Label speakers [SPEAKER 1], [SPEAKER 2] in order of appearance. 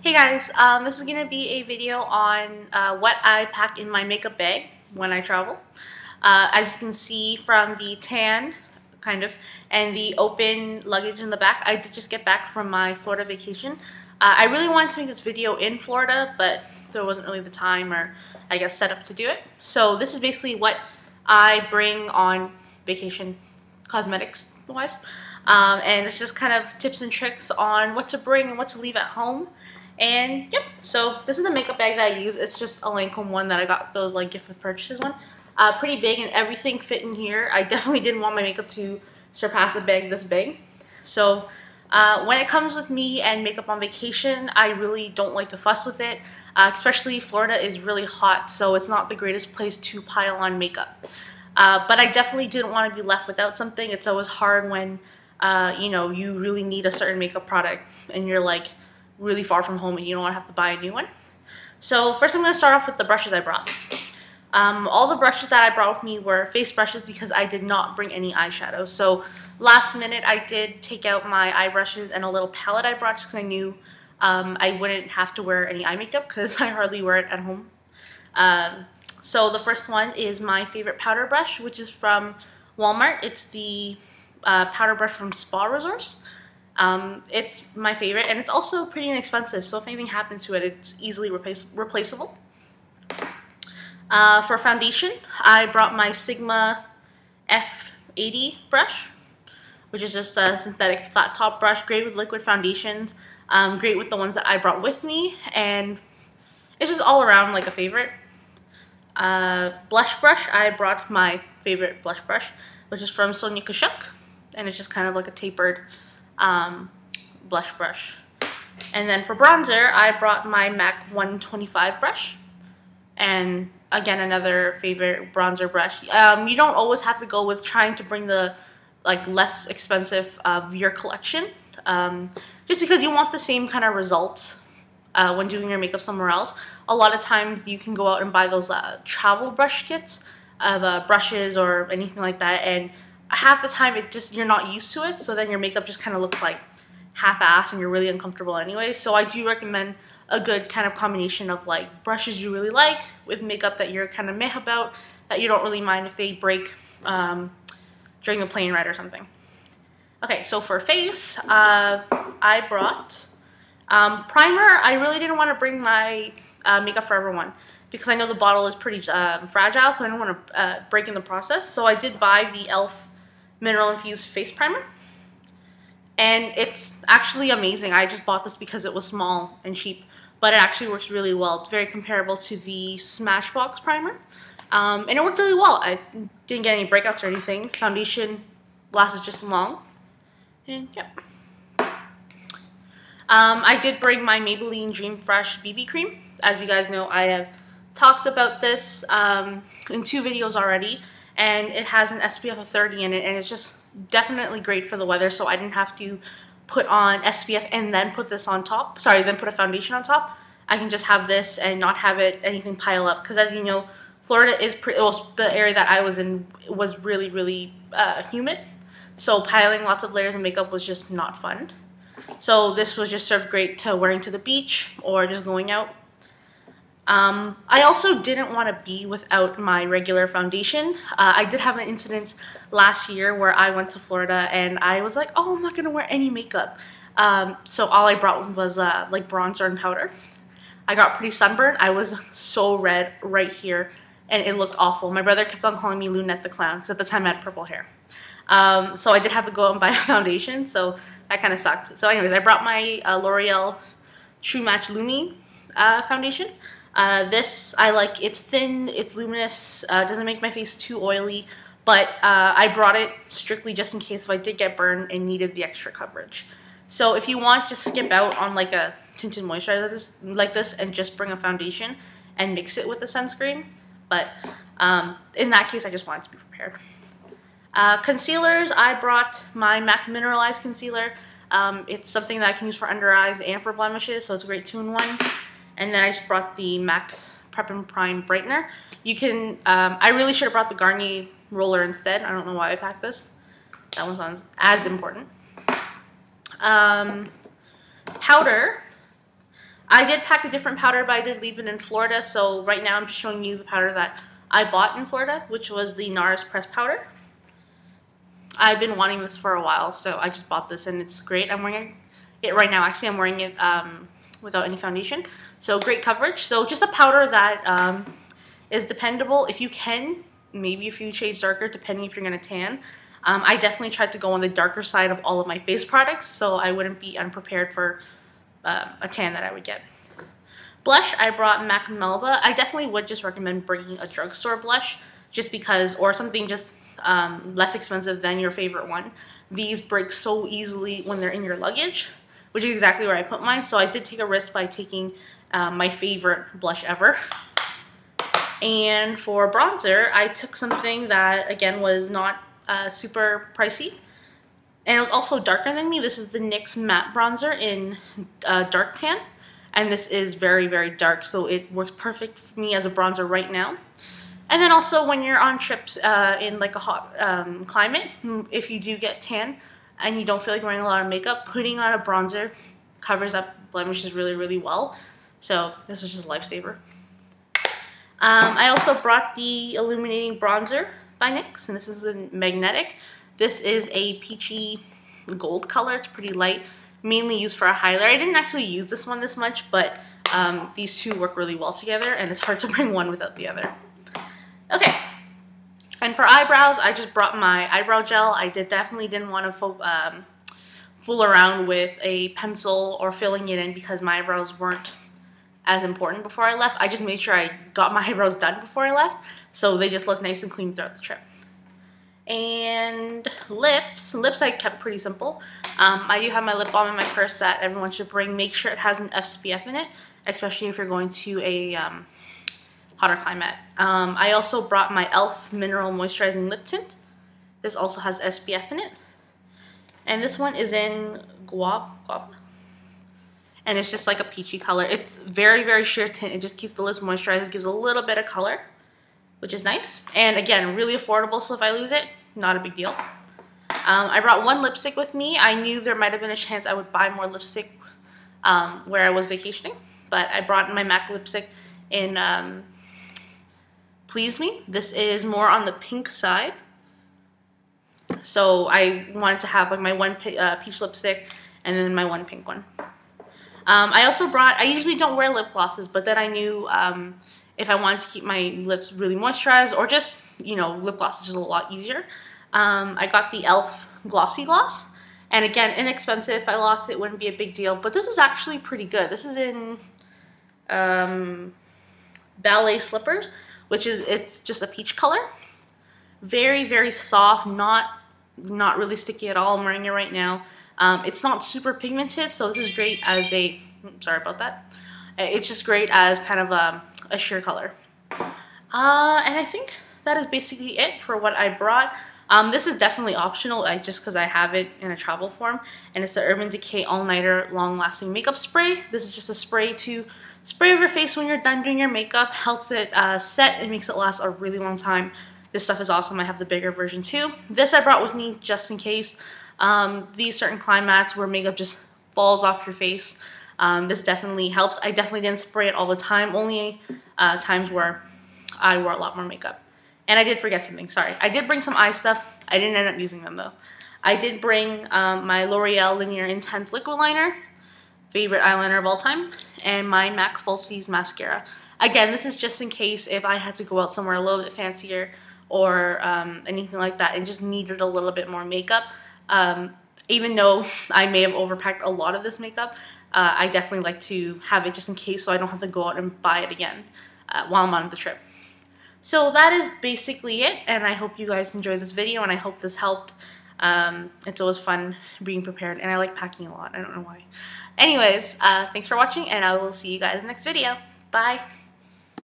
[SPEAKER 1] Hey guys, this is going to be a video on what I pack in my makeup bag when I travel. As you can see from the tan, kind of, and the open luggage in the back, I did just get back from my Florida vacation. I really wanted to make this video in Florida, but there wasn't really the time or, I guess, set up to do it. So this is basically what I bring on vacation, cosmetics-wise. And it's just kind of tips and tricks on what to bring and what to leave at home. And yep, so this is the makeup bag that I use. It's just a Lancome one that I got those like gift with purchases one. Pretty big and everything fit in here. I definitely didn't want my makeup to surpass a bag this big. So when it comes with me and makeup on vacation, I really don't like to fuss with it. Especially Florida is really hot, so it's not the greatest place to pile on makeup. But I definitely didn't want to be left without something. It's always hard when you know, you really need a certain makeup product and you're like really far from home and you don't want to have to buy a new one. So first I'm going to start off with the brushes I brought. All the brushes that I brought with me were face brushes because I did not bring any eyeshadow. So last minute I did take out my eye brushes and a little palette I brought just because I knew I wouldn't have to wear any eye makeup because I hardly wear it at home. So the first one is my favorite powder brush, which is from Walmart. It's the powder brush from Spa Resource. It's my favorite, and it's also pretty inexpensive, so if anything happens to it, it's easily replaceable. For foundation, I brought my Sigma F80 brush, which is just a synthetic flat top brush, great with liquid foundations, great with the ones that I brought with me, and it's just all around like a favorite. Blush brush, I brought my favorite blush brush, which is from Sonia Kashuk, and it's just kind of like a tapered blush brush. And then for bronzer, I brought my MAC 125 brush, and again another favorite bronzer brush. You don't always have to go with trying to bring the like less expensive of your collection, just because you want the same kind of results when doing your makeup somewhere else. A lot of times you can go out and buy those travel brush kits of brushes or anything like that, and half the time you're not used to it, so then your makeup just kind of looks like half-assed and you're really uncomfortable anyway. So I do recommend a good kind of combination of like brushes you really like with makeup that you're kind of meh about, that you don't really mind if they break during the plane ride or something. Okay, so for face, I brought primer. I really didn't want to bring my Makeup Forever one because I know the bottle is pretty fragile, so I don't want to break in the process. So I did buy the e.l.f. Mineral Infused Face Primer, and it's actually amazing. I just bought this because it was small and cheap, but it actually works really well. It's very comparable to the Smashbox primer, and it worked really well. I didn't get any breakouts or anything. Foundation lasted just as long, and yep. I did bring my Maybelline Dream Fresh BB cream. As you guys know, I have talked about this in 2 videos already, and it has an SPF of 30 in it, and it's just definitely great for the weather, so I didn't have to put on SPF and then put this on top. Sorry, then put a foundation on top. I can just have this and not have anything pile up, because as you know, Florida is the area that I was in was really, really humid, so piling lots of layers of makeup was just not fun. So this was just served great to wearing to the beach or just going out. I also didn't want to be without my regular foundation. I did have an incident last year where I went to Florida and I was like, oh, I'm not going to wear any makeup. So all I brought was like bronzer and powder. I got pretty sunburned. I was so red right here and it looked awful. My brother kept on calling me Lunette the Clown because at the time I had purple hair. So I did have to go out and buy a foundation, so that kind of sucked. So anyways, I brought my L'Oreal True Match Lumi foundation. This I like. It's thin, it's luminous, doesn't make my face too oily, but I brought it strictly just in case if I did get burned and needed the extra coverage. So if you want, just skip out on like a tinted moisturizer like this and just bring a foundation and mix it with the sunscreen. But in that case, I just wanted to be prepared. Concealers, I brought my MAC Mineralized Concealer. It's something that I can use for under eyes and for blemishes, so it's a great 2-in-1. And then I just brought the MAC Prep and Prime Brightener. You can, I really should have brought the Garnier roller instead. I don't know why I packed this. That one sounds as important. Powder, I did pack a different powder, but I did leave it in Florida, so right now I'm just showing you the powder that I bought in Florida, which was the NARS press powder. I've been wanting this for a while, so I just bought this and it's great. I'm wearing it right now. Actually, I'm wearing it without any foundation, so great coverage. So just a powder that is dependable. If you can, maybe a few shades darker, depending if you're going to tan. I definitely tried to go on the darker side of all of my face products, so I wouldn't be unprepared for a tan that I would get. Blush, I brought MAC Melba. I definitely would just recommend bringing a drugstore blush, just because, or something just less expensive than your favorite one. These break so easily when they're in your luggage, which is exactly where I put mine. So I did take a risk by taking my favorite blush ever. And for bronzer, I took something that, again, was not super pricey. And it was also darker than me. This is the NYX Matte Bronzer in Dark Tan. And this is very, very dark, so it works perfect for me as a bronzer right now. And then also when you're on trips in like a hot climate, if you do get tan and you don't feel like wearing a lot of makeup, putting on a bronzer covers up blemishes really, really well. So this was just a lifesaver. I also brought the Illuminating Bronzer by NYX, and this is a magnetic. This is a peachy gold color. It's pretty light, mainly used for a highlighter. I didn't actually use this one this much, but these two work really well together, and it's hard to bring one without the other. Okay, and for eyebrows, I just brought my eyebrow gel. I definitely didn't want to fool around with a pencil or filling it in because my eyebrows weren't as important before I left. I just made sure I got my eyebrows done before I left, so they just look nice and clean throughout the trip. And lips I kept pretty simple. I do have my lip balm in my purse that everyone should bring. Make sure it has an SPF in it, especially if you're going to a hotter climate. I also brought my e.l.f. Mineral Moisturizing Lip Tint. This also has SPF in it. And this one is in Guava. And it's just like a peachy color. It's very, very sheer tint. It just keeps the lips moisturized. It gives a little bit of color, which is nice. And again, really affordable, so if I lose it, not a big deal. I brought one lipstick with me. I knew there might have been a chance I would buy more lipstick where I was vacationing, but I brought my MAC lipstick in Please Me. This is more on the pink side. So I wanted to have like my one peach lipstick and then my one pink one. I also brought, I usually don't wear lip glosses, but then I knew if I wanted to keep my lips really moisturized, or just, you know, lip gloss is just a lot easier. I got the e.l.f. Glossy Gloss. And again, inexpensive. If I lost it, it wouldn't be a big deal. But this is actually pretty good. This is in Ballet Slippers, which is, it's just a peach color. Very, very soft, not really sticky at all. I'm wearing it right now. It's not super pigmented, so this is great as a, sorry about that. It's just great as kind of a sheer color. And I think that is basically it for what I brought. This is definitely optional, just because I have it in a travel form, and it's the Urban Decay All Nighter Long Lasting Makeup Spray. This is just a spray to spray over your face when you're done doing your makeup, helps it set and makes it last a really long time. This stuff is awesome. I have the bigger version too. This I brought with me just in case. These certain climates where makeup just falls off your face, this definitely helps. I definitely didn't spray it all the time, only times where I wore a lot more makeup. And I did forget something, sorry. I did bring some eye stuff. I didn't end up using them though. I did bring my L'Oreal Linear Intense Liquid Liner, favorite eyeliner of all time, and my MAC Falsies Mascara. Again, this is just in case if I had to go out somewhere a little bit fancier or anything like that and just needed a little bit more makeup. Even though I may have overpacked a lot of this makeup, I definitely like to have it just in case so I don't have to go out and buy it again while I'm on the trip. So that is basically it, and I hope you guys enjoyed this video, and I hope this helped. It's always fun being prepared, and I like packing a lot. I don't know why. Anyways, thanks for watching, and I will see you guys in the next video. Bye!